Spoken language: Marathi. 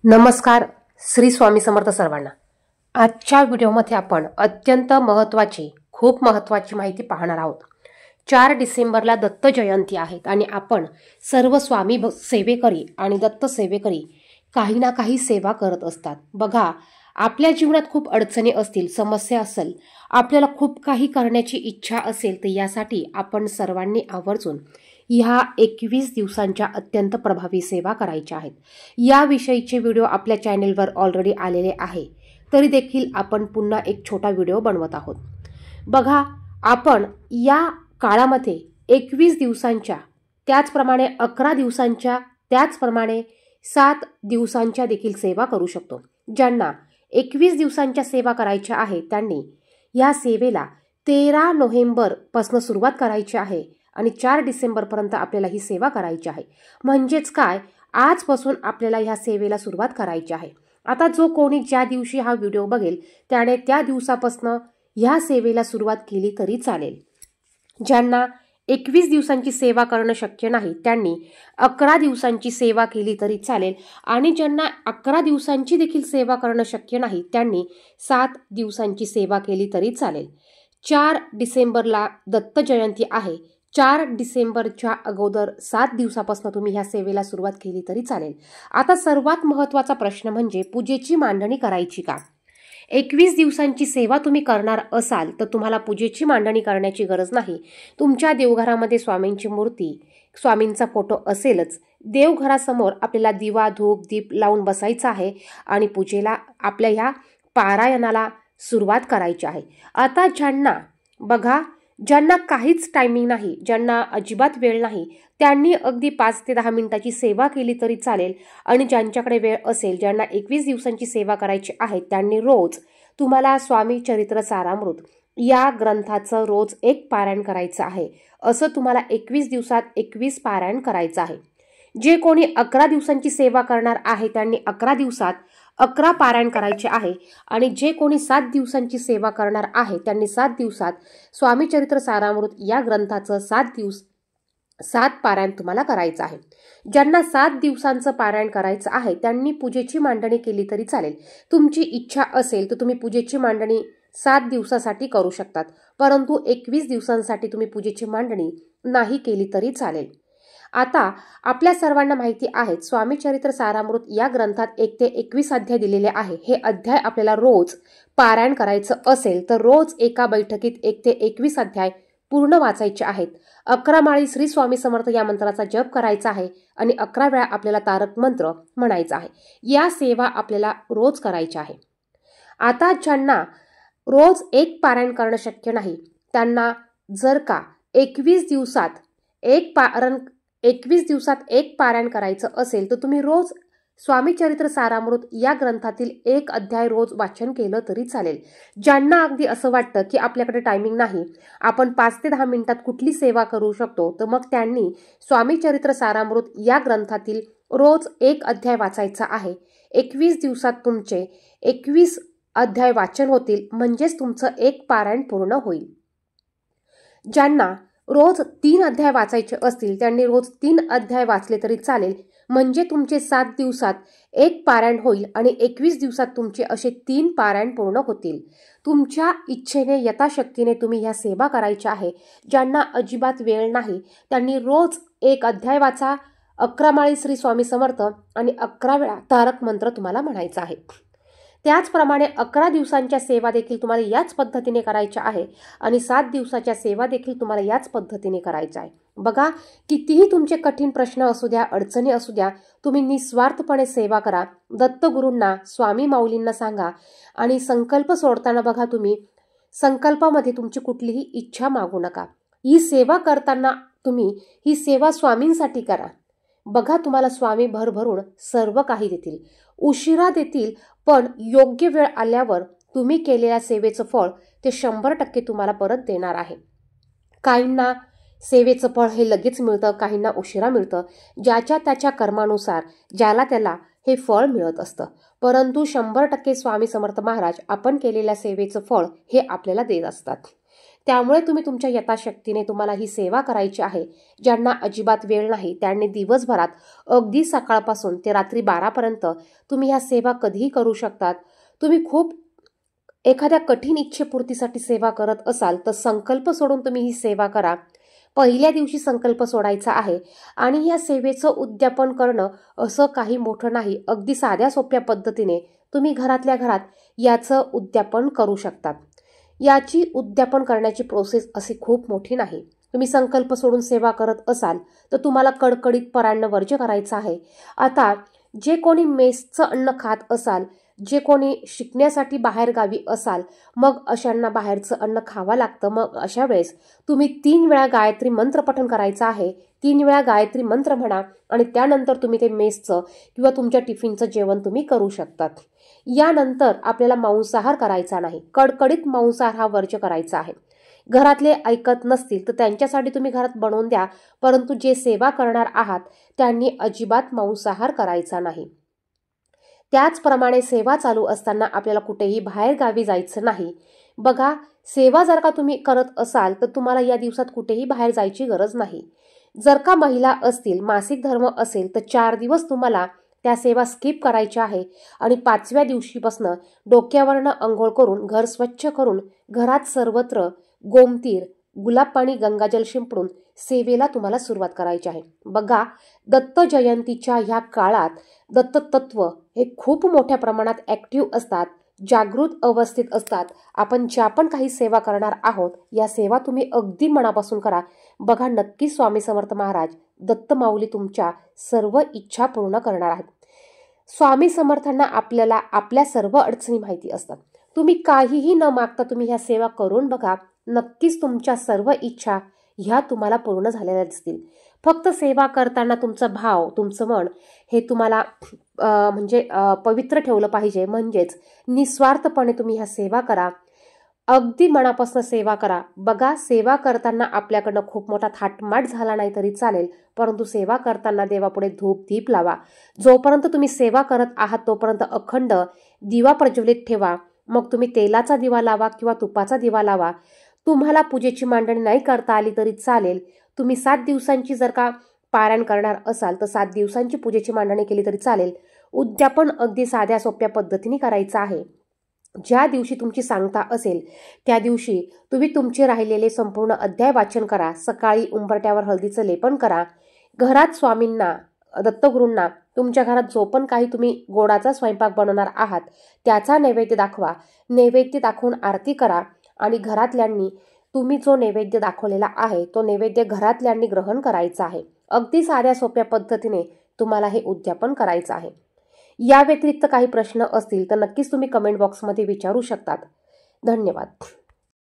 नमस्कार. श्री स्वामी समर्थ सर्वांना. आजच्या व्हिडिओमध्ये आपण अत्यंत खूप महत्त्वाची माहिती पाहणार आहोत. 4 डिसेंबरला दत्त जयंती आहे आणि आपण सर्व स्वामी सेवेकरी आणि दत्त सेवेकरी काही ना काही सेवा करत असतात. बघा, आपल्या जीवनात खूप अडचणी असतील, समस्या असेल, आपल्याला खूप काही करण्याची इच्छा असेल, तर यासाठी आपण सर्वांनी आवर्जून ह्या 21 दिवसांच्या अत्यंत प्रभावी सेवा करायच्या आहेत. याविषयीचे व्हिडिओ आपल्या चॅनेलवर ऑलरेडी आलेले आहे, तरी देखील आपण पुन्हा एक छोटा व्हिडिओ बनवत आहोत. बघा, आपण या काळामध्ये 21 दिवसांच्या, त्याचप्रमाणे 11 दिवसांच्या, त्याचप्रमाणे 7 दिवसांच्या देखील सेवा करू शकतो. ज्यांना 21 दिवसांच्या सेवा करायच्या आहे त्यांनी या सेवेला 13 नोव्हेंबरपासून सुरुवात करायची आहे आणि 4 डिसेंबरपर्यंत आपल्याला ही सेवा करायची आहे. म्हणजेच काय, आजपासून आपल्याला ह्या सेवेला सुरुवात करायची आहे. आता जो कोणी ज्या दिवशी हा व्हिडिओ बघेल त्याने त्या दिवसापासून ह्या सेवेला सुरुवात केली तरी चालेल. ज्यांना 21 दिवसांची सेवा करणं शक्य नाही त्यांनी 11 दिवसांची सेवा केली तरी चालेल आणि ज्यांना 11 दिवसांची देखील सेवा करणं शक्य नाही त्यांनी 7 दिवसांची सेवा केली तरी चालेल. 4 डिसेंबरला दत्त जयंती आहे. 4 डिसेंबरच्या अगोदर 7 दिवसापासून तुम्ही ह्या सेवेला सुरुवात केली तरी चालेल. आता सर्वात महत्त्वाचा प्रश्न म्हणजे पूजेची मांडणी करायची का? 21 दिवसांची सेवा तुम्ही करणार असाल तर तुम्हाला पूजेची मांडणी करण्याची गरज नाही. तुमच्या देवघरामध्ये स्वामींची मूर्ती, स्वामींचा फोटो असेलच. देवघरासमोर आपल्याला दिवा, धूप, दीप लावून बसायचा आहे आणि पूजेला, आपल्या ह्या पारायणाला सुरुवात करायची आहे. आता ज्यांना काहीच टायमिंग नाही, ज्यांना अजिबात वेळ नाही, त्यांनी अगदी 5 ते 10 मिनिटाची सेवा केली तरी चालेल. आणि ज्यांच्याकडे वेळ असेल, ज्यांना 21 दिवसांची सेवा करायची आहे, त्यांनी रोज तुम्हाला स्वामी चरित्र सारामृत या ग्रंथाचं रोज 1 पारायण करायचं आहे. असं तुम्हाला 21 दिवसात 21 पारायण करायचं आहे. जे कोणी 11 दिवसांची सेवा करणार आहे त्यांनी 11 दिवसात 11 पारायण करायचे आहे आणि जे कोणी 7 दिवसांची सेवा करणार आहे त्यांनी 7 दिवसात स्वामी चरित्र सारामृत या ग्रंथाचं 7 पारायण तुम्हाला करायचं आहे. ज्यांना 7 दिवसांचं पारायण करायचं आहे त्यांनी पूजेची मांडणी केली तरी चालेल. तुमची इच्छा असेल तर तुम्ही पूजेची मांडणी 7 दिवसासाठी करू शकतात, परंतु 21 दिवसांसाठी तुम्ही पूजेची मांडणी नाही केली तरी चालेल. आता आपल्या सर्वांना माहिती आहे, स्वामी चरित्र सारामृत या ग्रंथात 1 ते 21 अध्याय दिलेले आहे. हे अध्याय आपल्याला रोज पारायण करायचं असेल तर रोज एका बैठकीत 1 ते 21 अध्याय पूर्ण वाचायचे आहेत. 11 माळी श्री स्वामी समर्थ या मंत्राचा जप करायचा आहे आणि 11 वेळा आपल्याला तारक मंत्र म्हणायचा आहे. या सेवा आपल्याला रोज करायच्या आहे. आता ज्यांना रोज 1 पारायण करणं शक्य नाही त्यांना जर का 21 दिवसात 1 पारायण करायचं असेल तर तुम्ही रोज स्वामी चरित्र सारामृत या ग्रंथातील 1 अध्याय रोज वाचन केलं तरी चालेल. ज्यांना अगदी असं वाटतं की आपल्याकडे टायमिंग नाही, आपण 5 ते 10 मिनिटात कुठली सेवा करू शकतो, तर मग त्यांनी स्वामी चरित्र सारामृत या ग्रंथातील रोज 1 अध्याय वाचायचा आहे. 21 दिवसात तुमचे 21 अध्याय वाचन होतील, म्हणजेच तुमचं 1 पारायण पूर्ण होईल. ज्यांना रोज 3 अध्याय वाचायचे असतील त्यांनी रोज 3 अध्याय वाचले तरी चालेल, म्हणजे तुमचे 7 दिवसात 1 पारायण होईल आणि 21 दिवसात तुमचे असे 3 पारायण पूर्ण होतील. तुमच्या इच्छेने, यथाशक्तीने तुम्ही ह्या सेवा करायच्या आहे. ज्यांना अजिबात वेळ नाही त्यांनी रोज 1 अध्याय वाचा, 11 माळी श्री स्वामी समर्थ आणि 11 वेळा तारक मंत्र तुम्हाला म्हणायचा आहे. त्याचप्रमाणे 11 दिवसांच्या सेवा देखील तुम्हाला याच पद्धतीने करायच्या आहे आणि 7 दिवसाच्या सेवा देखील तुम्हाला याच पद्धतीने करायच्या आहे. बघा, कितीही तुमचे कठीण प्रश्न असू द्या, अडचणी असू द्या, तुम्ही निस्वार्थपणे सेवा करा. दत्तगुरूंना, स्वामी माऊलींना सांगा आणि संकल्प सोडताना बघा, तुम्ही संकल्पामध्ये तुमची कुठलीही इच्छा मागू नका. ही सेवा करताना तुम्ही ही सेवा स्वामींसाठी करा. बघा, तुम्हाला स्वामी भरभरून सर्व काही देतील. उशिरा देतील, पण योग्य वेळ आल्यावर तुम्ही केलेल्या सेवेचं फळ ते 100% तुम्हाला परत देणार आहे. काहींना सेवेचं फळ हे लगेच मिळतं, काहींना उशिरा मिळतं. ज्याच्या त्याच्या कर्मानुसार ज्याला त्याला हे फळ मिळत असतं, परंतु 100% स्वामी समर्थ महाराज आपण केलेल्या सेवेचं फळ हे आपल्याला देत असतात. त्यामुळे तुम्ही तुमच्या यथाशक्तीने तुम्हाला ही सेवा करायची आहे. ज्यांना अजिबात वेळ नाही त्यांनी दिवसभरात अगदी सकाळपासून ते रात्री 12पर्यंत तुम्ही ह्या सेवा कधीही करू शकतात. तुम्ही खूप एखाद्या कठीण इच्छेपूर्तीसाठी सेवा करत असाल तर संकल्प सोडून तुम्ही ही सेवा करा. पहिल्या दिवशी संकल्प सोडायचा आहे आणि या सेवेचं उद्यापन करणं असं काही मोठं नाही. अगदी साध्या सोप्या पद्धतीने तुम्ही घरातल्या घरात याचं उद्यापन करू शकतात. याची उद्यापन करण्याची प्रोसेस अशी खूप मोठी नाही. तुम्ही संकल्प सोडून सेवा करत असाल तर तुम्हाला कडकडीत परान्न वर्ज्य करायचं आहे. आता जे कोणी मेसचं अन्न खात असाल, जे कोणी शिकण्यासाठी बाहेर गावी असाल, मग अशांना बाहेरचं अन्न खावं लागतं. मग अशा वेळेस तुम्ही 3 वेळा गायत्री मंत्र पठण करायचं आहे. 3 वेळा गायत्री मंत्र म्हणा आणि त्यानंतर तुम्ही ते मेसचं किंवा तुमच्या टिफिनचं जेवण तुम्ही करू शकतात. यानंतर आपल्याला मांसाहार करायचा नाही. कडकडीत मांसाहार हा वर्ज्य करायचा आहे. घरातले ऐकत नसतील तर त्यांच्यासाठी तुम्ही घरात बनवून द्या, परंतु जे सेवा करणार आहात त्यांनी अजिबात मांसाहार करायचा नाही. त्याचप्रमाणे सेवा चालू असताना आपल्याला कुठेही बाहेर गावी जायचं नाही. बघा, सेवा जर का तुम्ही करत असाल तर तुम्हाला या दिवसात कुठेही बाहेर जायची गरज नाही. जर का महिला असतील, मासिक धर्म असेल तर 4 दिवस तुम्हाला त्या सेवा स्किप करायच्या आहे आणि 5व्या दिवशीपासून डोक्यावरनं अंघोळ करून घर स्वच्छ करून घरात सर्वत्र गोमतीर, गुलाब पाणी, गंगाजल शिंपडून सेवेला तुम्हाला सुरुवात करायची आहे. बघा, दत्त जयंतीच्या ह्या काळात दत्त तत्व हे खूप मोठ्या प्रमाणात ॲक्टिव्ह असतात, जागृत अवस्थेत असतात. आपण ज्या पण काही सेवा करणार आहोत या सेवा तुम्ही अगदी मनापासून करा. बघा, नक्की स्वामी समर्थ महाराज दत्त माऊली तुमच्या सर्व इच्छा पूर्ण करणार आहेत. स्वामी समर्थांना आपल्याला आपल्या सर्व अडचणी माहिती असतात. तुम्ही काहीही न मागता तुम्ही ह्या सेवा करून बघा, नक्कीच तुमच्या सर्व इच्छा ह्या तुम्हाला पूर्ण झालेल्या दिसतील. फक्त सेवा करताना तुमचा भाव, तुमचं मन हे तुम्हाला पवित्र ठेवलं पाहिजे. म्हणजेच निस्वार्थपणे तुम्ही ह्या सेवा करा, अगदी मनापासून सेवा करा. बघा, सेवा करताना आपल्याकडनं खूप मोठा थाटमाट झाला नाही तरी चालेल, परंतु सेवा करताना देवापुढे धूप दीप लावा. जोपर्यंत तुम्ही सेवा करत आहात तोपर्यंत अखंड दिवा प्रज्वलित ठेवा. मग तुम्ही तेलाचा दिवा लावा किंवा तुपाचा दिवा लावा. तुम्हाला पूजेची मांडणी नाही करता आली तरी चालेल. तुम्ही 7 दिवसांची जर का पारायण करणार असाल तर 7 दिवसांची पूजेची मांडणी केली तरी चालेल. उद्यापन अगदी साध्या सोप्या पद्धतीने करायचं आहे. ज्या दिवशी तुमची सांगता असेल त्या दिवशी तुम्ही तुमचे राहिलेले संपूर्ण अध्याय वाचन करा. सकाळी उंबरट्यावर हळदीचं लेपन करा. घरात स्वामींना, दत्तगुरूंना तुमच्या घरात जो पण काही तुम्ही गोडाचा स्वयंपाक बनवणार आहात त्याचा नैवेद्य दाखवा. नैवेद्य दाखवून आरती करा आणि घरातल्यांनी तुम्ही जो नैवेद्य दाखवलेला आहे तो नैवेद्य घरातल्यांनी ग्रहण करायचा आहे. अगदी साध्या सोप्या पद्धतीने तुम्हाला हे उद्यापन करायचं आहे. या व्यतिरिक्त काही प्रश्न असतील तर नक्कीच तुम्ही कमेंट बॉक्समध्ये विचारू शकतात. धन्यवाद.